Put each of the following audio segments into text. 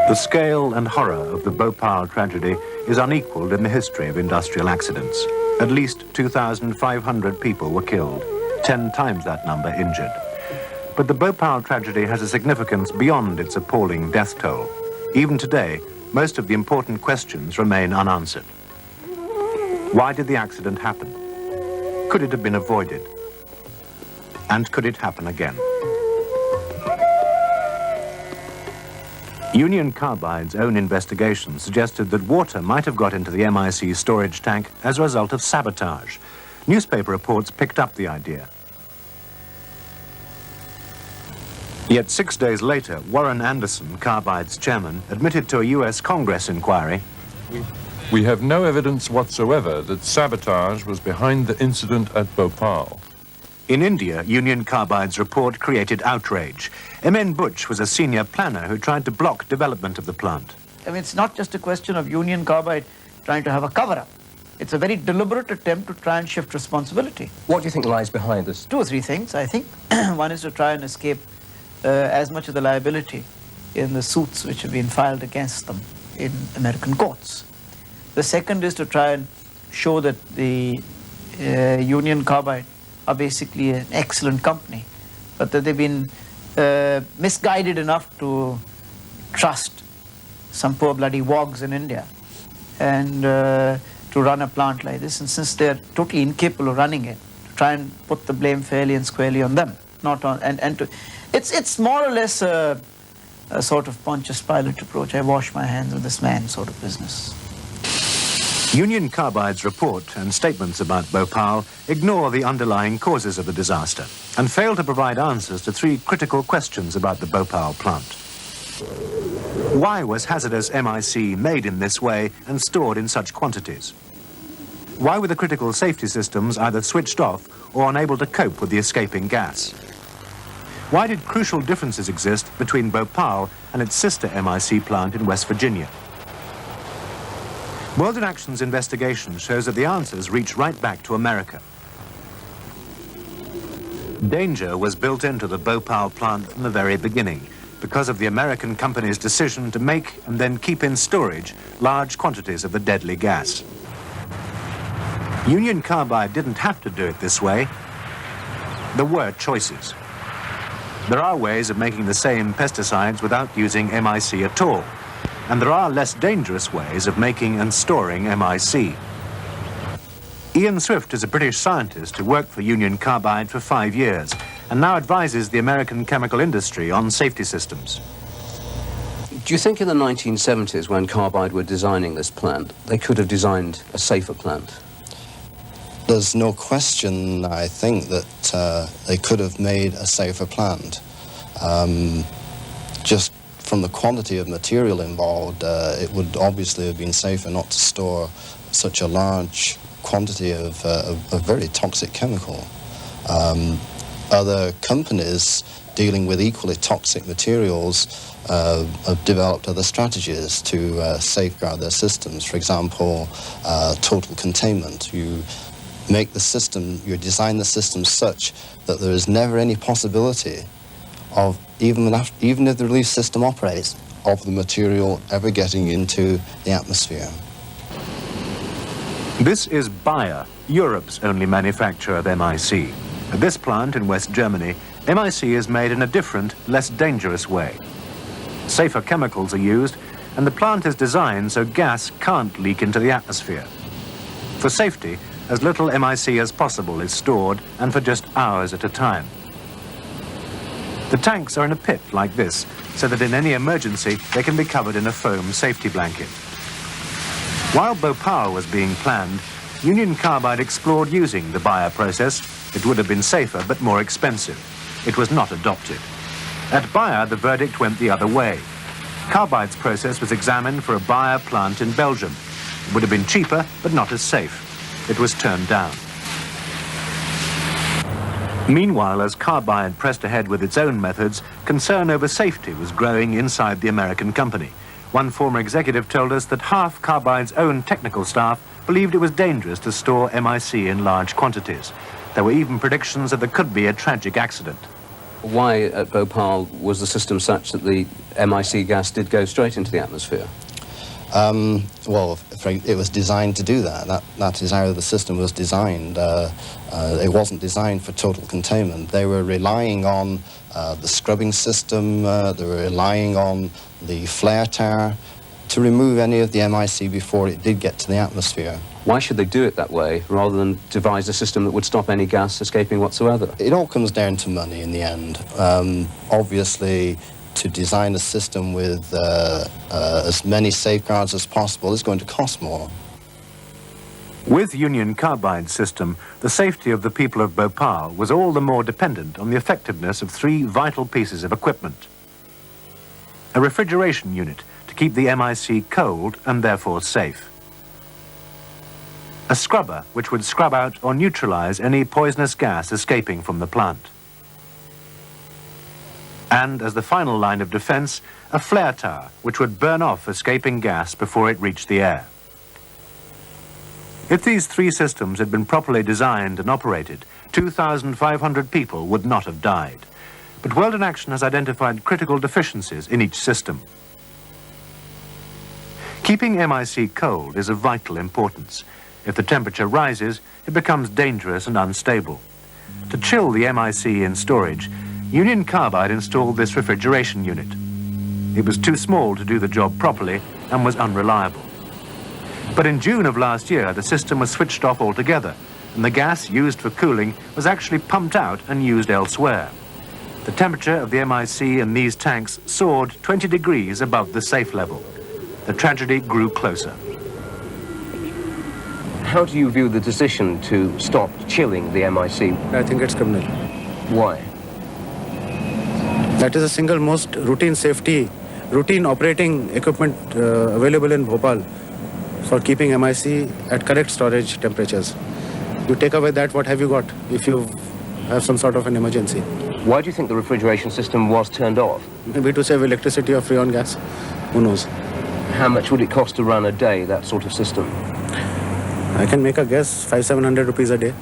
The scale and horror of the Bhopal tragedy is unequalled in the history of industrial accidents. At least 2,500 people were killed, 10 times that number injured. But the Bhopal tragedy has a significance beyond its appalling death toll. Even today, most of the important questions remain unanswered. Why did the accident happen? Could it have been avoided? And could it happen again? Union Carbide's own investigation suggested that water might have got into the MIC storage tank as a result of sabotage. Newspaper reports picked up the idea. Yet 6 days later, Warren Anderson, Carbide's chairman, admitted to a US Congress inquiry. We have no evidence whatsoever that sabotage was behind the incident at Bhopal. In India, Union Carbide's report created outrage. M.N. Butch was a senior planner who tried to block development of the plant. I mean, it's not just a question of Union Carbide trying to have a cover-up. It's a very deliberate attempt to try and shift responsibility. What do you think lies behind this? 2 or 3 things, I think. One is to try and escape as much of the liability in the suits which have been filed against them in American courts. The second is to try and show that the Union Carbide are basically an excellent company, but that they've been misguided enough to trust some poor bloody wogs in India and to run a plant like this. And since they're totally incapable of running it, to try and put the blame fairly and squarely on them, not on, it's more or less a sort of Pontius Pilate approach. I wash my hands of this man sort of business. Union Carbide's report and statements about Bhopal ignore the underlying causes of the disaster and fail to provide answers to 3 critical questions about the Bhopal plant. Why was hazardous MIC made in this way and stored in such quantities? Why were the critical safety systems either switched off or unable to cope with the escaping gas? Why did crucial differences exist between Bhopal and its sister MIC plant in West Virginia? World in Action's investigation shows that the answers reach right back to America. Danger was built into the Bhopal plant from the very beginning because of the American company's decision to make and then keep in storage large quantities of the deadly gas. Union Carbide didn't have to do it this way. There were choices. There are ways of making the same pesticides without using MIC at all. And there are less dangerous ways of making and storing MIC. Ian Swift is a British scientist who worked for Union Carbide for 5 years and now advises the American chemical industry on safety systems. Do you think in the 1970s, when Carbide were designing this plant, they could have designed a safer plant? There's no question, I think, that they could have made a safer plant. Just from the quantity of material involved, it would obviously have been safer not to store such a large quantity of a very toxic chemical. Other companies dealing with equally toxic materials have developed other strategies to safeguard their systems. For example, total containment. You make the system, you design the system such that there is never any possibility of, even if the release system operates, of the material ever getting into the atmosphere. This is Bayer, Europe's only manufacturer of MIC. At this plant in West Germany, MIC is made in a different, less dangerous way. Safer chemicals are used, and the plant is designed so gas can't leak into the atmosphere. For safety, as little MIC as possible is stored, and for just hours at a time. The tanks are in a pit like this, so that in any emergency they can be covered in a foam safety blanket. While Bhopal was being planned, Union Carbide explored using the Bayer process. It would have been safer but more expensive. It was not adopted. At Bayer, the verdict went the other way. Carbide's process was examined for a Bayer plant in Belgium. It would have been cheaper but not as safe. It was turned down. Meanwhile, as Carbide pressed ahead with its own methods, concern over safety was growing inside the American company. One former executive told us that half Carbide's own technical staff believed it was dangerous to store MIC in large quantities. There were even predictions that there could be a tragic accident. Why at Bhopal was the system such that the MIC gas did go straight into the atmosphere? Well, it was designed to do that. That is how the system was designed. It wasn't designed for total containment. They were relying on the scrubbing system, they were relying on the flare tower to remove any of the MIC before it did get to the atmosphere. Why should they do it that way, rather than devise a system that would stop any gas escaping whatsoever? It all comes down to money in the end. Obviously, to design a system with as many safeguards as possible is going to cost more. With Union Carbide's system, the safety of the people of Bhopal was all the more dependent on the effectiveness of three vital pieces of equipment. A refrigeration unit to keep the MIC cold and therefore safe. A scrubber which would scrub out or neutralize any poisonous gas escaping from the plant. And as the final line of defense, a flare tower which would burn off escaping gas before it reached the air. If these three systems had been properly designed and operated, 2,500 people would not have died. But Weldon Action has identified critical deficiencies in each system. Keeping MIC cold is of vital importance. If the temperature rises, it becomes dangerous and unstable. To chill the MIC in storage, Union Carbide installed this refrigeration unit. It was too small to do the job properly and was unreliable. But in June of last year, the system was switched off altogether, and the gas used for cooling was actually pumped out and used elsewhere. The temperature of the MIC in these tanks soared 20 degrees above the safe level. The tragedy grew closer. How do you view the decision to stop chilling the MIC? I think it's criminal. Why? That is the single most routine operating equipment available in Bhopal for keeping MIC at correct storage temperatures. You take away that, what have you got if you have some sort of an emergency? Why do you think the refrigeration system was turned off? Maybe to save electricity or freon gas. Who knows? How much would it cost to run a day, that sort of system? I can make a guess, 500-700 rupees a day.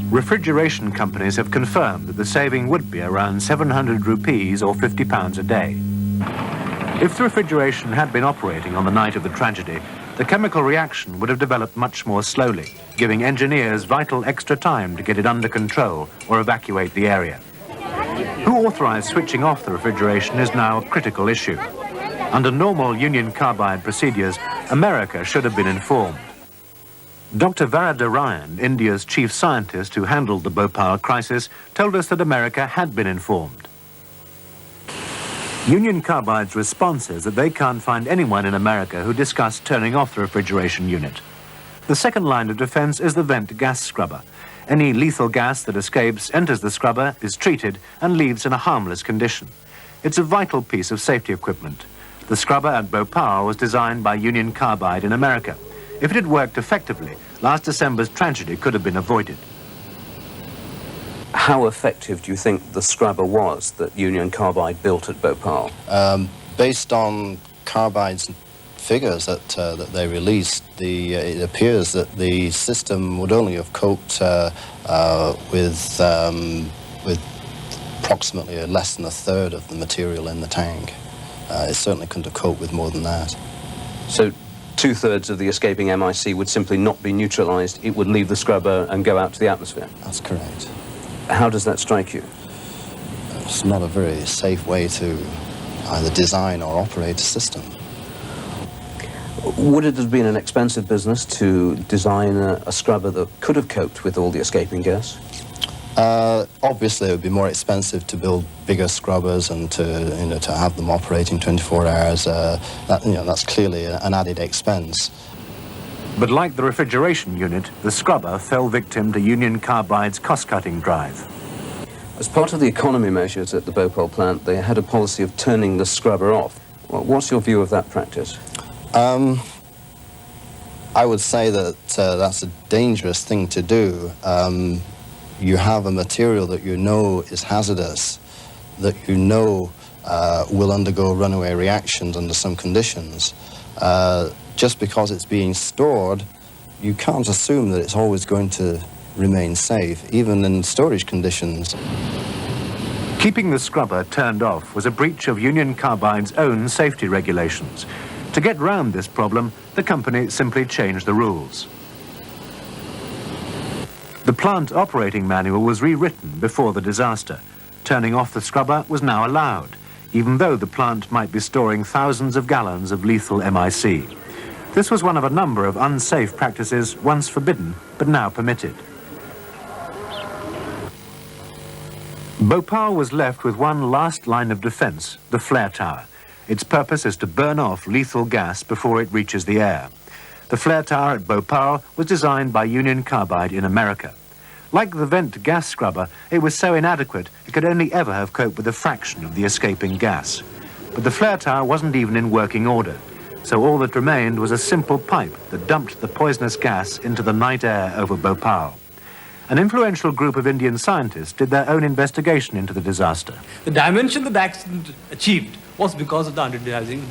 Refrigeration companies have confirmed that the saving would be around 700 rupees or £50 a day. If the refrigeration had been operating on the night of the tragedy, the chemical reaction would have developed much more slowly, giving engineers vital extra time to get it under control or evacuate the area. Who authorized switching off the refrigeration is now a critical issue. Under normal Union Carbide procedures, America should have been informed. Dr. Varadarayan, India's chief scientist who handled the Bhopal crisis, told us that America had been informed. Union Carbide's response is that they can't find anyone in America who discussed turning off the refrigeration unit. The second line of defense is the vent gas scrubber. Any lethal gas that escapes enters the scrubber, is treated, and leaves in a harmless condition. It's a vital piece of safety equipment. The scrubber at Bhopal was designed by Union Carbide in America. If it had worked effectively, last December's tragedy could have been avoided. How effective do you think the scrubber was that Union Carbide built at Bhopal? Based on Carbide's figures that they released, it appears that the system would only have coped with approximately less than a third of the material in the tank. It certainly couldn't have coped with more than that. So 2/3 of the escaping MIC would simply not be neutralized. It would leave the scrubber and go out to the atmosphere. That's correct. How does that strike you? It's not a very safe way to either design or operate a system. Would it have been an expensive business to design a scrubber that could have coped with all the escaping gas? Obviously, it would be more expensive to build bigger scrubbers and to have them operating 24 hours. That's clearly an added expense. But like the refrigeration unit, the scrubber fell victim to Union Carbide's cost-cutting drive. As part of the economy measures at the Bhopal plant, they had a policy of turning the scrubber off. What's your view of that practice? I would say that that's a dangerous thing to do. You have a material that you know is hazardous, that you know will undergo runaway reactions under some conditions. Just because it's being stored, you can't assume that it's always going to remain safe, even in storage conditions. Keeping the scrubber turned off was a breach of Union Carbide's own safety regulations. To get round this problem, the company simply changed the rules. The plant operating manual was rewritten before the disaster. Turning off the scrubber was now allowed, even though the plant might be storing thousands of gallons of lethal MIC. This was one of a number of unsafe practices once forbidden, but now permitted. Bhopal was left with one last line of defense, the flare tower. Its purpose is to burn off lethal gas before it reaches the air. The flare tower at Bhopal was designed by Union Carbide in America. Like the vent gas scrubber, it was so inadequate it could only ever have coped with a fraction of the escaping gas. But the flare tower wasn't even in working order, so all that remained was a simple pipe that dumped the poisonous gas into the night air over Bhopal. An influential group of Indian scientists did their own investigation into the disaster. The dimension that the accident achieved was because of the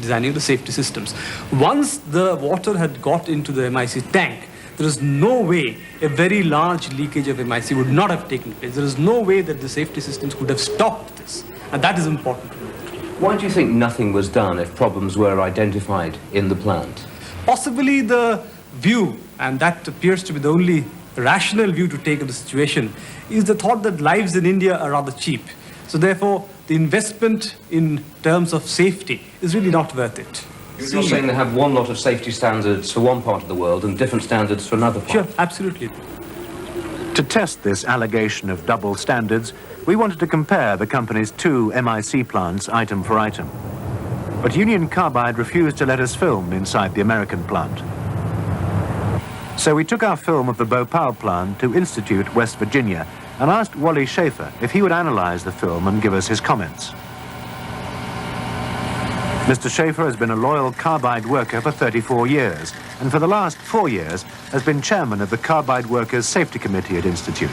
designing of the safety systems. Once the water had got into the MIC tank, there is no way a very large leakage of MIC would not have taken place. There is no way that the safety systems could have stopped this. And that is important to note. Why do you think nothing was done if problems were identified in the plant? Possibly the view, and that appears to be the only rational view to take of the situation, is the thought that lives in India are rather cheap. So therefore, the investment in terms of safety is really not worth it. You're saying they have one lot of safety standards for one part of the world and different standards for another part? Sure, absolutely. To test this allegation of double standards, we wanted to compare the company's two MIC plants item for item. But Union Carbide refused to let us film inside the American plant. So we took our film of the Bhopal plant to Institute, West Virginia, and asked Wally Schaefer if he would analyze the film and give us his comments. Mr. Schaefer has been a loyal Carbide worker for 34 years, and for the last 4 years has been chairman of the Carbide Workers Safety Committee at Institute.